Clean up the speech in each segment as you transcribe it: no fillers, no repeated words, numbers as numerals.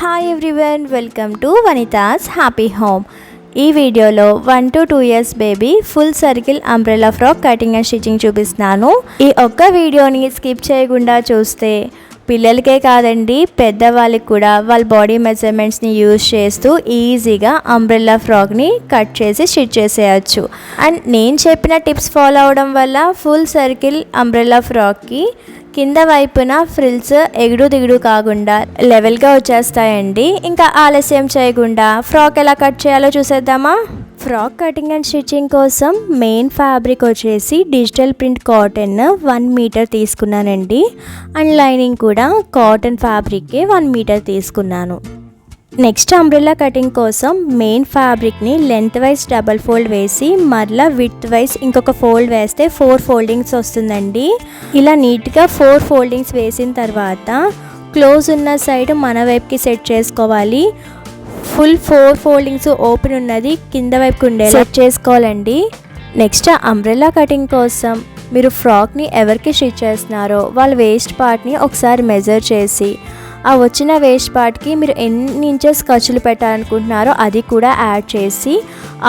Hi everyone, welcome to Vanitha's happy home. ఈ వీడియోలో 1 to 2 years baby full circle umbrella frock cutting and stitching చూపిస్తున్నాను. ఈ ఒక్క వీడియోని స్కిప్ చేయకుండా చూస్తే పిల్లలకే కాదండి, పెద్దవాళ్ళకి కూడా వాళ్ళ బాడీ మెజర్మెంట్స్ని యూజ్ చేస్తూ ఈజీగా అంబ్రెల్లా ఫ్రాక్ని కట్ చేసి స్టిచ్ చేసేయచ్చు. అండ్ నేను చెప్పిన టిప్స్ ఫాలో అవడం వల్ల ఫుల్ సర్కిల్ అంబ్రెల్లా ఫ్రాక్కి కింద వైపున ఫ్రిల్స్ ఎగుడు దిగుడు కాకుండా లెవెల్గా వచ్చేస్తాయండి. ఇంకా ఆలస్యం చేయకుండా ఫ్రాక్ ఎలా కట్ చేయాలో చూసేద్దామా. ఫ్రాక్ కటింగ్ అండ్ స్టిచ్చింగ్ కోసం మెయిన్ ఫ్యాబ్రిక్ వచ్చేసి డిజిటల్ ప్రింట్ కాటన్ 1 మీటర్ తీసుకున్నానండి. అండ్ లైనింగ్ కూడా కాటన్ ఫ్యాబ్రిక్కే 1 మీటర్ తీసుకున్నాను. నెక్స్ట్ అంబ్రెల్లా కటింగ్ కోసం మెయిన్ ఫ్యాబ్రిక్ని లెంత్ వైజ్ డబల్ ఫోల్డ్ వేసి మరలా విడ్త్ వైజ్ ఇంకొక ఫోల్డ్ వేస్తే 4 ఫోల్డింగ్స్ వస్తుందండి. ఇలా నీట్గా 4 ఫోల్డింగ్స్ వేసిన తర్వాత క్లోజ్ ఉన్న సైడ్ మన వైపుకి సెట్ చేసుకోవాలి. ఫుల్ 4 ఫోల్డింగ్స్ ఓపెన్ ఉన్నది కింద వైపుకి ఉండేలా సెట్ చేసుకోవాలండి. నెక్స్ట్ అంబ్రెల్లా కటింగ్ కోసం మీరు ఫ్రాక్ని ఎవరికి స్టిచ్ చేస్తున్నారో వాళ్ళ వేస్ట్ పార్ట్ని ఒకసారి మెజర్ చేసి ఆ వచ్చిన వేస్ట్ పార్ట్కి మీరు ఎన్ని ఇంచెస్ ఖర్చులు పెట్టాలనుకుంటున్నారో అది కూడా యాడ్ చేసి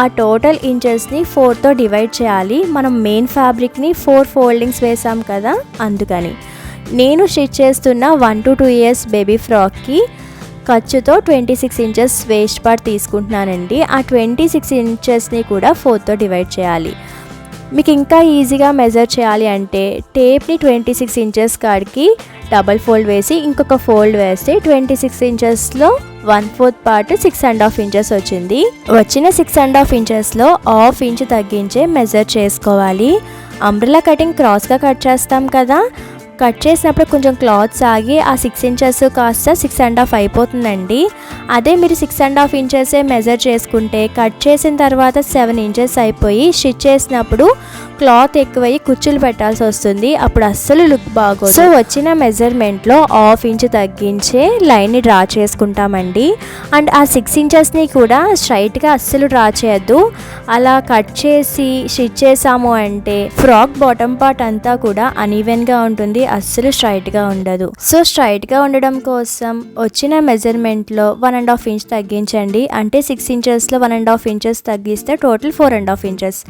ఆ టోటల్ ఇంచెస్ని 4తో డివైడ్ చేయాలి. మనం మెయిన్ ఫ్యాబ్రిక్ని 4 ఫోల్డింగ్స్ వేసాం కదా, అందుకని నేను స్టిచ్ చేస్తున్న 1 to 2 years బేబీ ఫ్రాక్కి ఖర్చుతో 26 ఇంచెస్ వేస్ట్ పార్ట్ తీసుకుంటున్నానండి. ఆ 26 ఇంచెస్ని కూడా 4తో డివైడ్ చేయాలి. మీకు ఇంకా ఈజీగా మెజర్ చేయాలి అంటే టేప్ని 26 ఇంచెస్ కాడికి డబల్ ఫోల్డ్ వేసి ఇంకొక ఫోల్డ్ వేస్తే 26 ఇంచెస్లో 1/4 పార్ట్ 6.5 ఇంచెస్ వచ్చింది. వచ్చిన 6.5 ఇంచెస్లో 1/2 ఇంచ్ తగ్గించే మెజర్ చేసుకోవాలి. అంబ్రెల్లా కటింగ్ క్రాస్గా కట్ చేస్తాం కదా, కట్ చేసినప్పుడు కొంచెం క్లాత్ సాగి ఆ 6 ఇంచెస్ కాస్త 6.5 అయిపోతుందండి. అదే మీరు 6.5 ఇంచెసే మెజర్ చేసుకుంటే కట్ చేసిన తర్వాత 7 ఇంచెస్ అయిపోయి స్టిచ్ చేసినప్పుడు క్లాత్ ఎక్కువయ్యి కుచ్చులు పెట్టాల్సి వస్తుంది. అప్పుడు అస్సలు లుక్ బాగోదు. సో వచ్చిన మెజర్మెంట్లో 1/2 ఇంచ్ తగ్గించే లైన్ని డ్రా చేసుకుంటామండి. అండ్ ఆ 6 ఇంచెస్ని కూడా స్ట్రైట్గా అస్సలు డ్రా చేయొద్దు. అలా కట్ చేసి స్టిచ్ చేసాము అంటే ఫ్రాక్ బాటమ్ పార్ట్ అంతా కూడా అన్ఈవెన్గా ఉంటుంది, అస్సలు స్ట్రైట్గా ఉండదు. సో స్ట్రైట్గా ఉండడం కోసం వచ్చిన మెజర్మెంట్లో 1.5 ఇంచ్ తగ్గించండి. అంటే 6 ఇంచెస్లో 1.5 ఇంచెస్ తగ్గిస్తే టోటల్ 4.5 ఇంచెస్.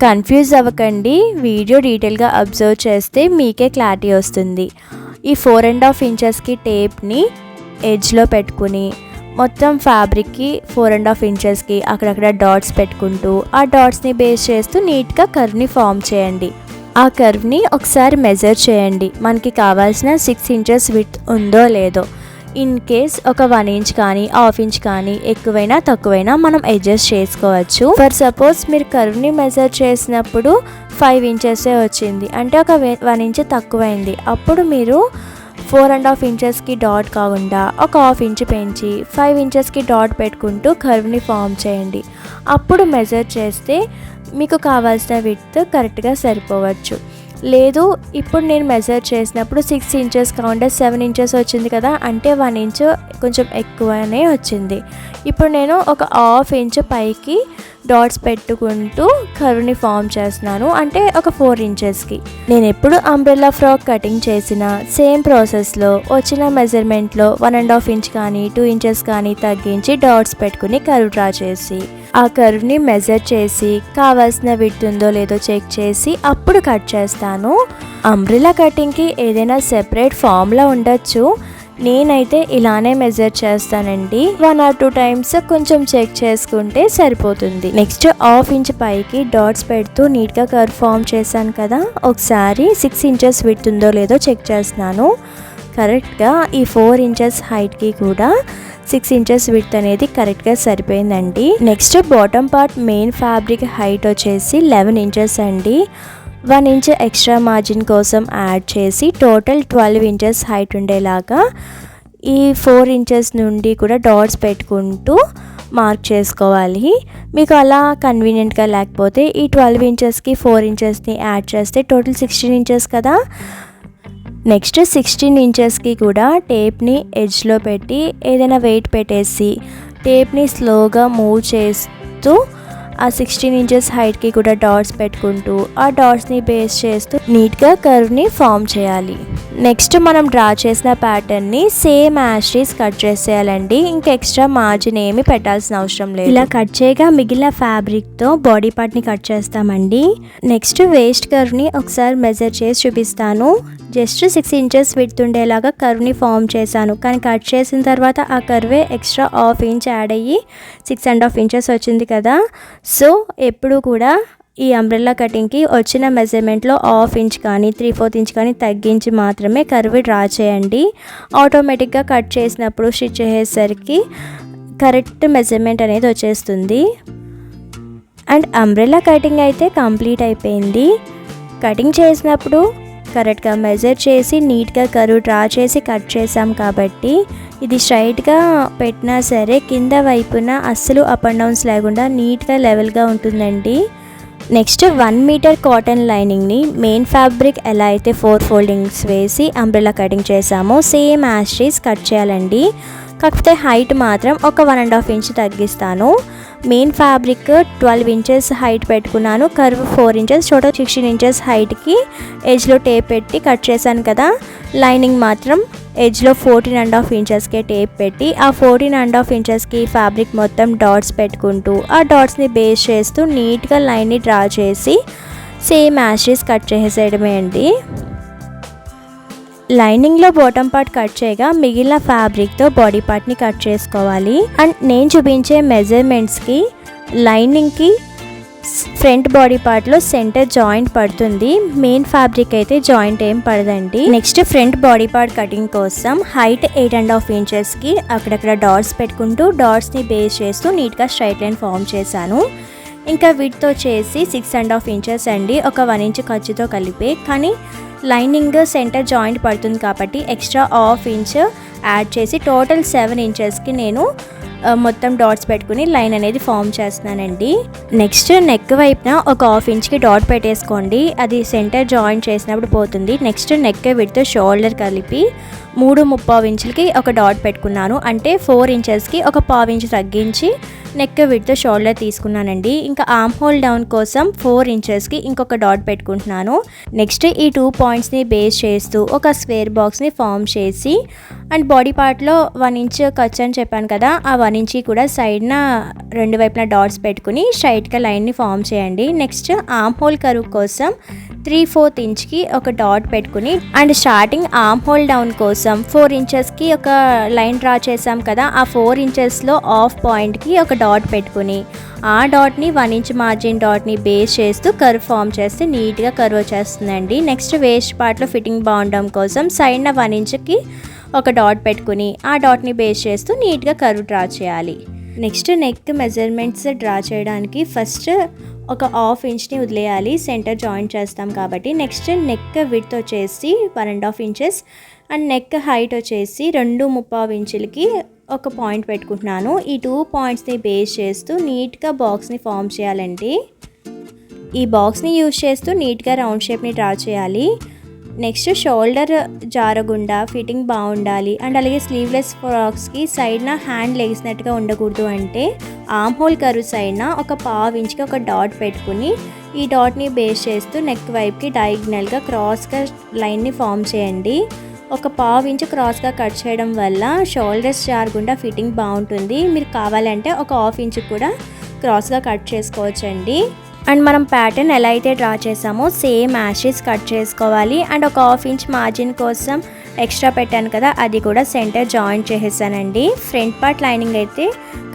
కన్ఫ్యూజ్ అవ్వకండి, వీడియో డీటెయిల్గా అబ్జర్వ్ చేస్తే మీకే క్లారిటీ వస్తుంది. ఈ 4.5 ఇంచెస్కి టేప్ని ఎడ్జ్లో పెట్టుకుని మొత్తం ఫ్యాబ్రిక్కి 4.5 ఇంచెస్కి అక్కడక్కడ డాట్స్ పెట్టుకుంటూ ఆ డాట్స్ని బేస్ చేస్తూ నీట్గా కర్వ్ని ఫామ్ చేయండి. ఆ కర్వ్ని ఒకసారి మెజర్ చేయండి, మనకి కావాల్సిన 6 ఇంచెస్ విడ్త్ ఉందో లేదో. ఇన్ కేస్ ఒక 1 ఇంచ్ కానీ 1/2 ఇంచ్ కానీ ఎక్కువైనా తక్కువైనా మనం అడ్జస్ట్ చేసుకోవచ్చు. ఫర్ సపోజ్ మీరు కర్వ్ని మెజర్ చేసినప్పుడు 5 ఇంచెసే వచ్చింది అంటే ఒక 1 ఇంచ్ తక్కువైంది. అప్పుడు మీరు 4.5 ఇంచెస్కి డాట్ కాకుండా ఒక 1/2 ఇంచ్ పెంచి 5 ఇంచెస్కి డాట్ పెట్టుకుంటూ కర్వ్ని ఫామ్ చేయండి. అప్పుడు మెజర్ చేస్తే మీకు కావాల్సిన విడ్త్ కరెక్ట్గా సరిపోవచ్చు. లేదు ఇప్పుడు నేను మెజర్ చేసినప్పుడు 6 ఇంచెస్ కాకుండా 7 ఇంచెస్ వచ్చింది కదా, అంటే 1 ఇంచ్ కొంచెం ఎక్కువనే వచ్చింది. ఇప్పుడు నేను ఒక 1/2 ఇంచ్ పైకి డాట్స్ పెట్టుకుంటూ కర్వ్ని ఫామ్ చేస్తున్నాను, అంటే ఒక 4 ఇంచెస్కి. నేను ఎప్పుడు అంబ్రెల్లా ఫ్రాక్ కటింగ్ చేసిన సేమ్ ప్రాసెస్లో వచ్చిన మెజర్మెంట్లో 1.5 ఇంచ్ కానీ 2 ఇంచెస్ కానీ తగ్గించి డాట్స్ పెట్టుకుని కర్వ్ డ్రా చేసి ఆ కర్వ్ని మెజర్ చేసి కావాల్సిన విడ్త్ ఉందో లేదో చెక్ చేసి అప్పుడు కట్ చేస్తాను. అంబ్రెల్లా కటింగ్కి ఏదైనా సెపరేట్ ఫార్ములా ఉండొచ్చు, నేనైతే ఇలానే మెజర్ చేస్తానండి. 1 or 2 టైమ్స్ కొంచెం చెక్ చేసుకుంటే సరిపోతుంది. నెక్స్ట్ 1/2 ఇంచ్ పైకి డాట్స్ పెడుతూ నీట్గా కర్వ్ ఫామ్ చేశాను కదా, ఒకసారి 6 ఇంచెస్ విడ్త్ ఉందో లేదో చెక్ చేస్తున్నాను. కరెక్ట్గా ఈ 4 ఇంచెస్ హైట్కి కూడా 6 ఇంచెస్ విడ్త్ అనేది కరెక్ట్గా సరిపోయిందండి. Next bottom part main fabric height వచ్చేసి 11 ఇంచెస్ అండి. 1 ఇంచ్ ఎక్స్ట్రా మార్జిన్ కోసం యాడ్ చేసి టోటల్ 12 ఇంచెస్ హైట్ ఉండేలాగా ఈ 4 ఇంచెస్ నుండి కూడా డాట్స్ పెట్టుకుంటూ మార్క్ చేసుకోవాలి. మీకు అలా కన్వీనియంట్గా లేకపోతే ఈ 12 ఇంచెస్కి 4 ఇంచెస్ని యాడ్ చేస్తే టోటల్ 16 ఇంచెస్ కదా. నెక్స్ట్ 16 ఇంచెస్కి కూడా టేప్ని ఎడ్జ్లో పెట్టి ఏదైనా వెయిట్ పెట్టేసి టేప్ని స్లోగా మూవ్ చేస్తూ ఆ 16 ఇంచెస్ హైట్కి కూడా డాట్స్ పెట్టుకుంటూ ఆ డాట్స్ని బేస్ చేస్తూ నీట్గా కర్వ్ని ఫామ్ చేయాలి. నెక్స్ట్ మనం డ్రా చేసిన ప్యాటర్న్ని same as it is cut చేసేయాలండి. ఇంకా ఎక్స్ట్రా మార్జిన్ ఏమి పెట్టాల్సిన అవసరం లేదు. ఇలా కట్ చేయగా మిగిలిన ఫ్యాబ్రిక్తో బాడీ పార్ట్ని కట్ చేస్తామండి. నెక్స్ట్ వేస్ట్ కర్వ్ని ఒకసారి మెజర్ చేసి చూపిస్తాను. జస్ట్ 6 ఇంచెస్ విడ్త్ ఉండేలాగా కర్వ్ని ఫామ్ చేశాను, కానీ కట్ చేసిన తర్వాత ఆ Karve extra half inch add అయ్యి 6.5 ఇంచెస్ వచ్చింది కదా. సో ఎప్పుడు కూడా ఈ అంబ్రెల్లా కటింగ్కి వచ్చిన మెజర్మెంట్లో హాఫ్ ఇంచ్ కానీ 3/4 ఇంచ్ కానీ తగ్గించి మాత్రమే కర్వ్ డ్రా చేయండి. ఆటోమేటిక్గా కట్ చేసినప్పుడు స్టిచ్ చేసేసరికి కరెక్ట్ మెజర్మెంట్ అనేది వచ్చేస్తుంది. అండ్ అంబ్రెల్లా కటింగ్ అయితే కంప్లీట్ అయిపోయింది. కటింగ్ చేసినప్పుడు కరెక్ట్గా మెజర్ చేసి నీట్గా కర్వ్ డ్రా చేసి కట్ చేసాం కాబట్టి ఇది స్ట్రైట్గా పెట్టినా సరే కింద వైపున అస్సలు అప్ అండ్ డౌన్స్ లేకుండా నీట్గా లెవెల్గా ఉంటుందండి. నెక్స్ట్ 1 మీటర్ కాటన్ లైనింగ్ని మెయిన్ ఫ్యాబ్రిక్ ఎలా అయితే 4 ఫోల్డింగ్స్ వేసి అంబ్రెల్లా కటింగ్ చేసామో same as it is cut చేయాలండి. కాకపోతే హైట్ మాత్రం ఒక 1.5 ఇంచ్ తగ్గిస్తాను. మెయిన్ ఫ్యాబ్రిక్ 12 ఇంచెస్ హైట్ పెట్టుకున్నాను, కర్వ్ 4 ఇంచెస్, టోటల్ 16 ఇంచెస్ హైట్కి ఎడ్జ్లో టేప్ పెట్టి కట్ చేశాను కదా. లైనింగ్ మాత్రం ఎడ్జ్లో 14.5 ఇంచెస్కే టేప్ పెట్టి ఆ 14.5 ఇంచెస్కి ఫ్యాబ్రిక్ మొత్తం డాట్స్ పెట్టుకుంటూ ఆ డాట్స్ని బేస్ చేస్తూ నీట్గా లైన్ని డ్రా చేసి same as it is cut చేసేయడమే అండి. లైనింగ్లో బాటమ్ పార్ట్ కట్ చేయగా మిగిలిన ఫ్యాబ్రిక్తో బాడీ పార్ట్ని కట్ చేసుకోవాలి. అండ్ నేను చూపించే మెజర్మెంట్స్కి లైనింగ్కి ఫ్రంట్ బాడీ పార్ట్లో సెంటర్ జాయింట్ పడుతుంది, మెయిన్ ఫ్యాబ్రిక్ అయితే జాయింట్ ఏం పడదండి. Next front body part cutting కోసం హైట్ 8.5 ఇంచెస్కి అక్కడక్కడ డాట్స్ పెట్టుకుంటూ డాట్స్ని బేస్ చేస్తూ నీట్గా స్ట్రైట్ లైన్ ఫామ్ చేశాను. ఇంకా విడ్త్ వచ్చేసి 6.5 ఇంచెస్ అండి, ఒక 1 ఇంచ్ ఖర్చుతో కలిపి. కానీ లైనింగ్ సెంటర్ జాయింట్ పడుతుంది కాబట్టి ఎక్స్ట్రా హాఫ్ ఇంచ్ యాడ్ చేసి టోటల్ 7 ఇంచెస్కి నేను మొత్తం డాట్స్ పెట్టుకుని లైన్ అనేది ఫామ్ చేస్తున్నానండి. నెక్స్ట్ నెక్ వైపున ఒక హాఫ్ ఇంచ్కి డాట్ పెట్టేసుకోండి, అది సెంటర్ జాయింట్ చేసినప్పుడు పోతుంది. నెక్స్ట్ నెక్ విడ్త్ షోల్డర్ కలిపి 3.25 ఇంచులకి ఒక డాట్ పెట్టుకున్నాను, అంటే 4 ఇంచెస్కి ఒక 1/2 ఇంచ్ తగ్గించి నెక్ విడ్త్ షోల్డర్ తీసుకున్నానండి. ఇంకా ఆర్మ్ హోల్ డౌన్ కోసం 4 ఇంచెస్కి ఇంకొక డాట్ పెట్టుకుంటున్నాను. నెక్స్ట్ ఈ 2 పాయింట్స్ని బేస్ చేస్తూ ఒక స్క్వేర్ బాక్స్ని ఫామ్ చేసి అండ్ బాడీ పార్ట్లో 1 ఇంచ్ ఖర్చు అని చెప్పాను కదా, ఆ 1 ఇంచ్ కూడా సైడ్న 2 వైపున డాట్స్ పెట్టుకుని స్ట్రైట్గా లైన్ని ఫామ్ చేయండి. నెక్స్ట్ ఆర్మ్ హోల్ కర్వ్ కోసం 3/4 ఇంచ్కి ఒక డాట్ పెట్టుకుని and starting arm whole down కోసం 4 ఇంచెస్కి ఒక లైన్ డ్రా చేసాం కదా, ఆ 4 ఇంచెస్లో హాఫ్ పాయింట్కి ఒక డాట్ పెట్టుకుని ఆ డాట్ని 1 ఇంచ్ మార్జిన్ డాట్ని బేస్ చేస్తూ కర్వ్ ఫామ్ చేస్తే నీట్గా కర్వ్ వచ్చేస్తుందండి. నెక్స్ట్ వేస్ట్ పార్ట్లో ఫిట్టింగ్ బాగుండడం కోసం సైడ్న 1 ఇంచ్కి ఒక డాట్ పెట్టుకుని ఆ డాట్ని బేస్ చేస్తూ నీట్గా కర్వ్ డ్రా చేయాలి. నెక్స్ట్ నెక్ మెజర్మెంట్స్ డ్రా చేయడానికి ఫస్ట్ ఒక హాఫ్ ఇంచ్ని వదిలేయాలి, సెంటర్ జాయింట్ చేస్తాం కాబట్టి. నెక్స్ట్ నెక్ విడ్త్ వచ్చేసి 1.5 ఇంచెస్ అండ్ నెక్ హైట్ వచ్చేసి 2.25 ఇంచులకి ఒక పాయింట్ పెట్టుకుంటున్నాను. ఈ 2 పాయింట్స్ని బేస్ చేస్తూ నీట్గా బాక్స్ని ఫామ్ చేయాలండి. ఈ బాక్స్ని యూజ్ చేస్తూ నీట్గా రౌండ్ షేప్ని డ్రా చేయాలి. నెక్స్ట్ షోల్డర్ జారకుండా ఫిట్టింగ్ బాగుండాలి అండ్ అలాగే స్లీవ్లెస్ ఫ్రాక్స్కి సైడ్న హ్యాండ్ లెగిసినట్టుగా ఉండకూడదు అంటే ఆర్మ్ హోల్ కర్వ్ సైడ్న ఒక 1/2 ఇంచ్కి ఒక డాట్ పెట్టుకుని ఈ డాట్ని బేస్ చేస్తూ నెక్ వైపుకి డయాగ్నల్గా క్రాస్గా లైన్ని ఫామ్ చేయండి. ఒక 1/2 ఇంచ్ క్రాస్గా కట్ చేయడం వల్ల షోల్డర్స్ జారకుండా ఫిట్టింగ్ బాగుంటుంది. మీరు కావాలంటే ఒక 1/2 ఇంచ్ కూడా క్రాస్గా కట్ చేసుకోవచ్చండి. అండ్ మనం ప్యాటర్న్ ఎలా అయితే డ్రా చేసామో same as it is cut చేసుకోవాలి. అండ్ ఒక 1/2 ఇంచ్ మార్జిన్ కోసం ఎక్స్ట్రా పెట్టాను కదా, అది కూడా సెంటర్ జాయింట్ చేసేసానండి. ఫ్రంట్ పార్ట్ లైనింగ్ అయితే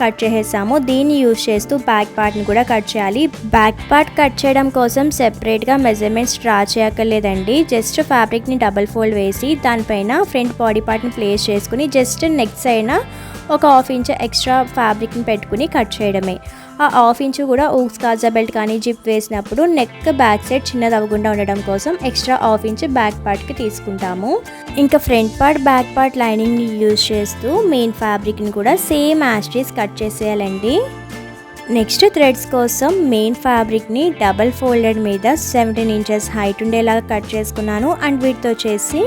కట్ చేసేసాము, దీన్ని యూజ్ చేస్తూ బ్యాక్ పార్ట్ని కూడా కట్ చేయాలి. బ్యాక్ పార్ట్ కట్ చేయడం కోసం సెపరేట్గా మెజర్మెంట్స్ డ్రా చేయక్కర్లేదండి. జస్ట్ ఫ్యాబ్రిక్ని డబల్ ఫోల్డ్ వేసి దానిపైన ఫ్రంట్ బాడీ పార్ట్ని ప్లేస్ చేసుకుని జస్ట్ నెక్ సైడ్న ఒక 1/2 ఇంచ్ ఎక్స్ట్రా ఫ్యాబ్రిక్ని పెట్టుకుని కట్ చేయడమే. ఆ 1/2 ఇంచ్ కూడా ఊక్స్ కాజా బెల్ట్ కానీ జిప్ వేసినప్పుడు నెక్ బ్యాక్ సైడ్ చిన్నది అవ్వకుండా ఉండడం కోసం ఎక్స్ట్రా 1/2 ఇంచ్ బ్యాక్ పార్ట్కి తీసుకుంటాము. ఇంకా ఫ్రంట్ పార్ట్ బ్యాక్ పార్ట్ లైనింగ్ని యూజ్ చేస్తూ మెయిన్ ఫ్యాబ్రిక్ని కూడా same as it is cut చేసేయాలండి. నెక్స్ట్ థ్రెడ్స్ కోసం మెయిన్ ఫ్యాబ్రిక్ని డబల్ ఫోల్డెడ్ మీద 17 ఇంచెస్ హైట్ ఉండేలాగా కట్ చేసుకున్నాను అండ్ విడ్త్ వచ్చేసి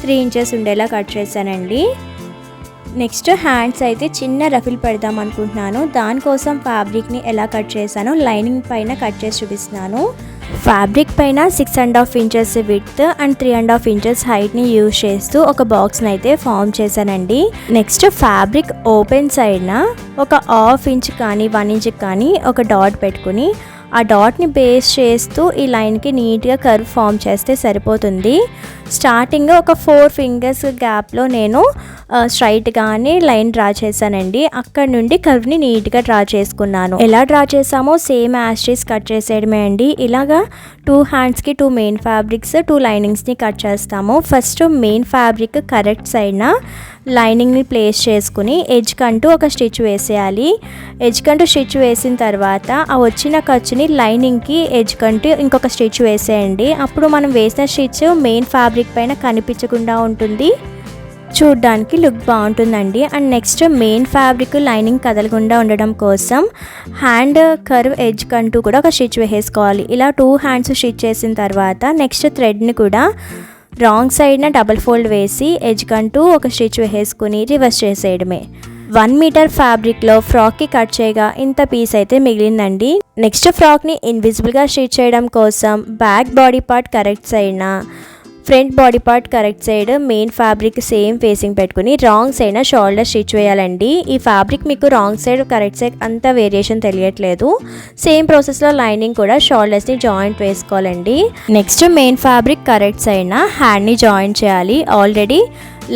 3 ఇంచెస్ ఉండేలా కట్ చేశానండి. నెక్స్ట్ హ్యాండ్స్ అయితే చిన్న రఫిల్ పెడదాం అనుకుంటున్నాను. దానికోసం ఫ్యాబ్రిక్ని ఎలా కట్ చేశానో లైనింగ్ పైన కట్ చేసి చూపిస్తున్నాను. ఫ్యాబ్రిక్ పైన 6.5 ఇంచెస్ విడ్త్ అండ్ 3.5 ఇంచెస్ హైట్ని యూజ్ చేస్తూ ఒక బాక్స్ని అయితే ఫామ్ చేశానండి. నెక్స్ట్ ఫ్యాబ్రిక్ ఓపెన్ సైడ్న ఒక 1/2 ఇంచ్ కానీ 1 ఇంచ్ కానీ ఒక డాట్ పెట్టుకుని ఆ డాట్ని బేస్ చేస్తూ ఈ లైన్కి నీట్గా కర్వ్ ఫామ్ చేస్తే సరిపోతుంది. స్టార్టింగ్ ఒక 4 ఫింగర్స్ గ్యాప్లో నేను స్ట్రైట్గానే లైన్ డ్రా చేశానండి. అక్కడ నుండి కర్వ్ని నీట్గా డ్రా చేసుకున్నాను. ఎలా డ్రా చేసామో సేమ్ యాస్టీస్ కట్ చేసేయడమే అండి. ఇలాగా 2 హ్యాండ్స్కి 2 మెయిన్ ఫ్యాబ్రిక్స్ 2 లైనింగ్స్ని కట్ చేస్తాము. ఫస్ట్ మెయిన్ ఫ్యాబ్రిక్ కరెక్ట్ సైడ్న లైనింగ్ని ప్లేస్ చేసుకుని ఎడ్జ్ కంటూ ఒక స్టిచ్ వేసేయాలి. ఎడ్జ్ కంటూ స్టిచ్ వేసిన తర్వాత ఆ వచ్చిన ఖర్చుని లైనింగ్కి ఎడ్జ్ కంటూ ఇంకొక స్టిచ్ వేసేయండి. అప్పుడు మనం వేసిన స్టిచ్ మెయిన్ ఫ్యాబ్రిక్ పైన కనిపించకుండా ఉంటుంది, చూడ్డానికి లుక్ బాగుంటుందండి. And next main fabric lining కదలకుండా ఉండడం కోసం హ్యాండ్ కర్వ్ ఎడ్జ్ కంటూ కూడా ఒక స్టిచ్ వేసుకోవాలి. ఇలా 2 హ్యాండ్స్ స్టిచ్ చేసిన తర్వాత నెక్స్ట్ థ్రెడ్ని కూడా రాంగ్ సైడ్న డబల్ ఫోల్డ్ వేసి ఎడ్జ్ కంటూ ఒక స్టిచ్ వేసుకుని రివర్స్ చేసేయడమే. 1 మీటర్ ఫ్యాబ్రిక్లో ఫ్రాక్కి కట్ చేయగా ఇంత పీస్ అయితే మిగిలిందండి. నెక్స్ట్ ఫ్రాక్ని ఇన్విజిబుల్గా స్టిచ్ చేయడం కోసం బ్యాక్ బాడీ పార్ట్ కరెక్ట్ సైడ్న front body part correct side main fabric same facing పెట్టుకుని రాంగ్ సైడ్న షోల్డర్ స్టిచ్ వేయాలండి. ఈ ఫ్యాబ్రిక్ మీకు రాంగ్ సైడ్ కరెక్ట్ సైడ్ అంత వేరియేషన్ తెలియట్లేదు. సేమ్ ప్రాసెస్లో లైనింగ్ కూడా షోల్డర్స్ని జాయింట్ వేసుకోవాలండి. నెక్స్ట్ మెయిన్ ఫ్యాబ్రిక్ కరెక్ట్ సైడ్న హ్యాండ్ని జాయింట్ చేయాలి. ఆల్రెడీ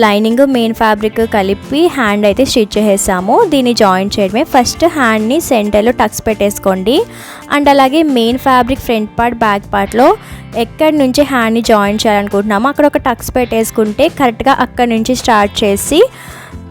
లైనింగ్ మెయిన్ ఫ్యాబ్రిక్ కలిపి హ్యాండ్ అయితే స్టిచ్ చేసేసాము. దీన్ని జాయింట్ చేయడమే. ఫస్ట్ హ్యాండ్ని సెంటర్లో టక్స్ పెట్టేసుకోండి. అండ్ అలాగే main fabric front part back పార్ట్లో ఎక్కడి నుంచి హ్యాండ్ని జాయిన్ చేయాలనుకుంటున్నామో అక్కడ ఒక టక్స్ పెట్టేసుకుంటే కరెక్ట్గా అక్కడి నుంచి స్టార్ట్ చేసి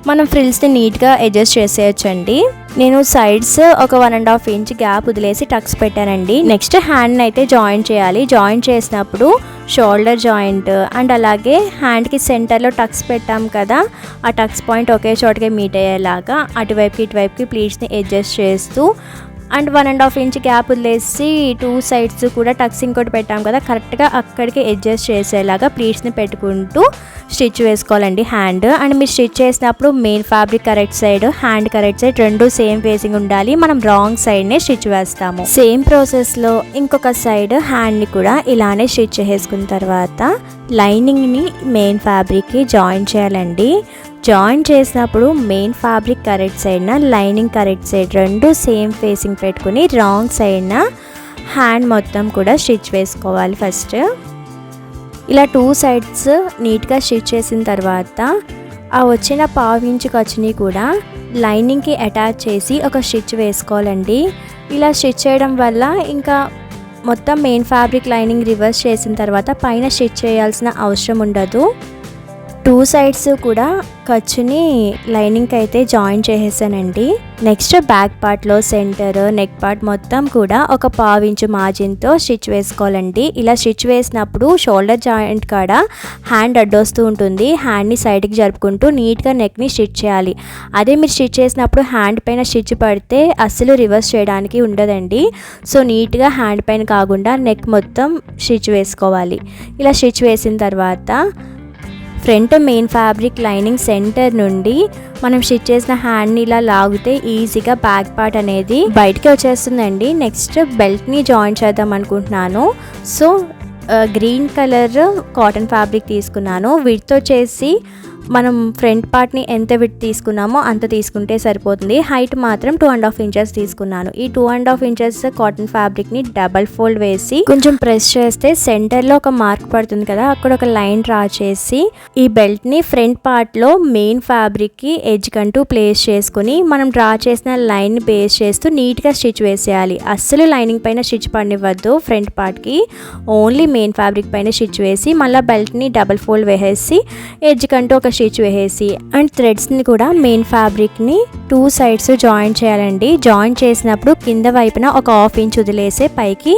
మనం ఫ్రిల్స్ని నీట్గా అడ్జస్ట్ చేసేయచ్చండి. నేను సైడ్స్ ఒక 1.5 ఇంచ్ గ్యాప్ వదిలేసి టక్స్ పెట్టానండి. నెక్స్ట్ హ్యాండ్ని అయితే జాయిన్ చేయాలి. జాయిన్ చేసినప్పుడు షోల్డర్ జాయింట్ అండ్ అలాగే హ్యాండ్కి సెంటర్లో టక్స్ పెట్టాం కదా, ఆ టక్స్ పాయింట్ ఒకే చోటకే మీట్ అయ్యేలాగా అటువైపుకి ఇటువైపుకి ప్లీట్స్ని అడ్జస్ట్ చేస్తూ అండ్ 1.5 ఇంచ్ గ్యాప్ వదిలేసి 2 సైడ్స్ కూడా టక్స్ ఇంకోటి పెట్టాం కదా, కరెక్ట్గా అక్కడికి అడ్జస్ట్ చేసేలాగా ప్లీట్స్ని పెట్టుకుంటూ స్టిచ్ వేసుకోవాలండి హ్యాండ్. అండ్ మీరు స్టిచ్ చేసినప్పుడు main fabric correct side hand correct side రెండు సేమ్ ఫేసింగ్ ఉండాలి. మనం రాంగ్ సైడ్నే స్టిచ్ వేస్తాము. సేమ్ ప్రాసెస్లో ఇంకొక సైడ్ హ్యాండ్ని కూడా ఇలానే స్టిచ్ చేసుకున్న తర్వాత లైనింగ్ని మెయిన్ ఫ్యాబ్రిక్కి జాయిన్ చేయాలండి. జాయిన్ చేసినప్పుడు మెయిన్ ఫ్యాబ్రిక్ కరెక్ట్ సైడ్న లైనింగ్ కరెక్ట్ సైడ్ రెండు సేమ్ ఫేసింగ్ పెట్టుకుని రాంగ్ సైడ్న హ్యాండ్ మొత్తం కూడా స్టిచ్ వేసుకోవాలి. ఫస్ట్ ఇలా 2 సైడ్స్ నీట్గా స్టిచ్ చేసిన తర్వాత ఆ వచ్చిన 1/2 ఇంచ్ ఖర్చుని కూడా లైనింగ్కి అటాచ్ చేసి ఒక స్టిచ్ వేసుకోవాలండి. ఇలా స్టిచ్ చేయడం వల్ల ఇంకా మొత్తం మెయిన్ ఫ్యాబ్రిక్ లైనింగ్ రివర్స్ చేసిన తర్వాత పైన స్టిచ్ చేయాల్సిన అవసరం ఉండదు. 2 సైడ్స్ కూడా ఖర్చుని లైనింగ్కి అయితే జాయిన్ చేసేసానండి. నెక్స్ట్ బ్యాక్ పార్ట్లో సెంటర్ నెక్ పార్ట్ మొత్తం కూడా ఒక 1/2 ఇంచ్ మార్జిన్తో స్టిచ్ వేసుకోవాలండి. ఇలా స్టిచ్ వేసినప్పుడు షోల్డర్ జాయింట్ కాడ హ్యాండ్ అడ్డొస్తూ ఉంటుంది. హ్యాండ్ని సైడ్కి జరుపుకుంటూ నీట్గా నెక్ని స్టిచ్ చేయాలి. అదే మీరు స్టిచ్ చేసినప్పుడు హ్యాండ్ పైన స్టిచ్ పడితే అస్సలు రివర్స్ చేయడానికి ఉండదండి. సో నీట్గా హ్యాండ్ పైన కాకుండా నెక్ మొత్తం స్టిచ్ వేసుకోవాలి. ఇలా స్టిచ్ వేసిన తర్వాత front main fabric lining centre నుండి మనం స్టిచ్ చేసిన హ్యాండ్ని ఇలా లాగితే ఈజీగా బ్యాక్ పార్ట్ అనేది బయటకి వచ్చేస్తుందండి. నెక్స్ట్ బెల్ట్ని జాయిన్ చేద్దాం అనుకుంటున్నాను. So green colour cotton fabric తీసుకున్నాను. విడ్త్ వచ్చేసి మనం ఫ్రంట్ పార్ట్ని ఎంత విడ్త్ తీసుకున్నామో అంత తీసుకుంటే సరిపోతుంది. హైట్ మాత్రం 2.5 ఇంచెస్ తీసుకున్నాను. ఈ 2.5 ఇంచెస్ కాటన్ ఫ్యాబ్రిక్ని డబల్ ఫోల్డ్ వేసి కొంచెం ప్రెస్ చేస్తే సెంటర్లో ఒక మార్క్ పడుతుంది కదా, అక్కడ ఒక లైన్ డ్రా చేసి ఈ బెల్ట్ని ఫ్రంట్ పార్ట్లో మెయిన్ ఫ్యాబ్రిక్కి ఎడ్జ్ కంటూ ప్లేస్ చేసుకుని మనం డ్రా చేసిన లైన్ని బేస్ చేస్తూ నీట్గా స్టిచ్ వేసేయాలి. అస్సలు లైనింగ్ పైన స్టిచ్ పడినివ్వద్దు. ఫ్రంట్ పార్ట్కి ఓన్లీ మెయిన్ ఫ్యాబ్రిక్ పైన స్టిచ్ వేసి మళ్ళీ బెల్ట్ని డబల్ ఫోల్డ్ వేసేసి ఎడ్జ్ కంటూ ఒక స్టిచ్ వేసేసి అండ్ థ్రెడ్స్ని కూడా మెయిన్ ఫ్యాబ్రిక్ని 2 సైడ్స్ జాయిన్ చేయాలండి. జాయిన్ చేసినప్పుడు కింద వైపున ఒక 1/2 ఇంచ్ వదిలేసే పైకి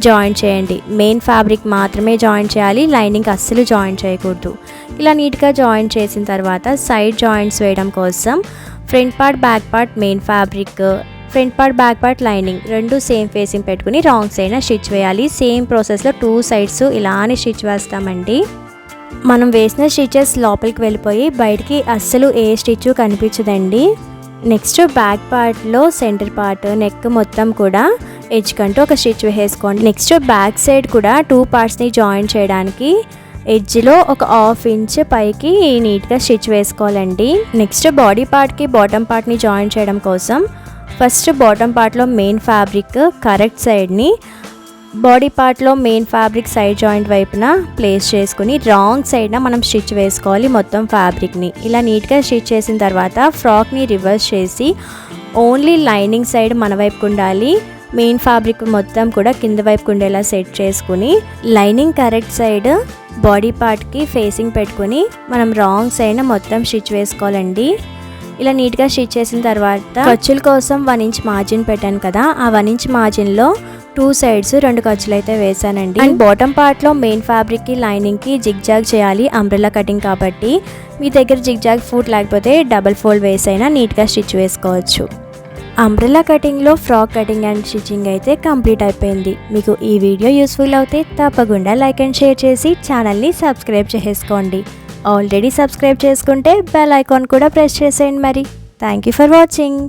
జాయిన్ చేయండి. మెయిన్ ఫ్యాబ్రిక్ మాత్రమే జాయిన్ చేయాలి, లైనింగ్ అస్సలు జాయిన్ చేయకూడదు. ఇలా నీట్గా జాయిన్ చేసిన తర్వాత సైడ్ జాయింట్స్ వేయడం కోసం front part back part main fabric front part back part lining రెండు సేమ్ ఫేసింగ్ పెట్టుకుని రాంగ్ సైడ్న స్టిచ్ వేయాలి. సేమ్ ప్రాసెస్లో 2 సైడ్స్ ఇలానే స్టిచ్ వేస్తామండి. మనం వేసిన స్టిచెస్ లోపలికి వెళ్ళిపోయి బయటికి అస్సలు ఏ స్టిచ్ కనిపించదండి. నెక్స్ట్ బ్యాక్ పార్ట్లో సెంటర్ పార్ట్ నెక్ మొత్తం కూడా ఎడ్జ్ కంటూ ఒక స్టిచ్ వేసుకోండి. నెక్స్ట్ బ్యాక్ సైడ్ కూడా 2 పార్ట్స్ని జాయిన్ చేయడానికి ఎడ్జ్లో ఒక 1/2 ఇంచ్ పైకి నీట్గా స్టిచ్ వేసుకోవాలండి. నెక్స్ట్ బాడీ పార్ట్కి బాటమ్ పార్ట్ని జాయిన్ చేయడం కోసం ఫస్ట్ బాటమ్ పార్ట్లో మెయిన్ ఫ్యాబ్రిక్ కరెక్ట్ సైడ్ని బాడీ పార్ట్లో మెయిన్ ఫ్యాబ్రిక్ సైడ్ జాయింట్ వైపున ప్లేస్ చేసుకుని రాంగ్ సైడ్న మనం స్టిచ్ వేసుకోవాలి మొత్తం ఫ్యాబ్రిక్ని. ఇలా నీట్గా స్టిచ్ చేసిన తర్వాత ఫ్రాక్ని రివర్స్ చేసి ఓన్లీ లైనింగ్ సైడ్ మన వైపుకు ఉండాలి, మెయిన్ ఫ్యాబ్రిక్ మొత్తం కూడా కింద వైపుకు ఉండేలా సెట్ చేసుకుని లైనింగ్ కరెక్ట్ సైడ్ బాడీ పార్ట్కి ఫేసింగ్ పెట్టుకుని మనం రాంగ్ సైడ్న మొత్తం స్టిచ్ వేసుకోవాలండి. ఇలా నీట్గా స్టిచ్ చేసిన తర్వాత ఖర్చుల కోసం 1 ఇంచ్ మార్జిన్ పెట్టాను కదా, ఆ 1 ఇంచ్ మార్జిన్లో 2 సైడ్స్ 2 ఖర్చులు అయితే వేసానండి. అండ్ బాటమ్ పార్ట్లో మెయిన్ ఫ్యాబ్రిక్కి లైనింగ్కి జిగ్జాగ్ చేయాలి అంబ్రెల్లా కటింగ్ కాబట్టి మీ దగ్గర జిగ్జాగ్ ఫూట్ లేకపోతే డబల్ ఫోల్డ్ వేసైనా నీట్గా స్టిచ్ వేసుకోవచ్చు. అంబ్రెల్లా కటింగ్లో ఫ్రాక్ కటింగ్ అండ్ స్టిచ్చింగ్ అయితే కంప్లీట్ అయిపోయింది. మీకు ఈ వీడియో యూస్ఫుల్ అవుతే తప్పకుండా లైక్ అండ్ షేర్ చేసి ఛానల్ని సబ్స్క్రైబ్ చేసుకోండి. ఆల్రెడీ సబ్స్క్రైబ్ చేసుకుంటే బెల్ ఐకాన్ కూడా ప్రెస్ చేసేయండి మరి. Thank you for watching.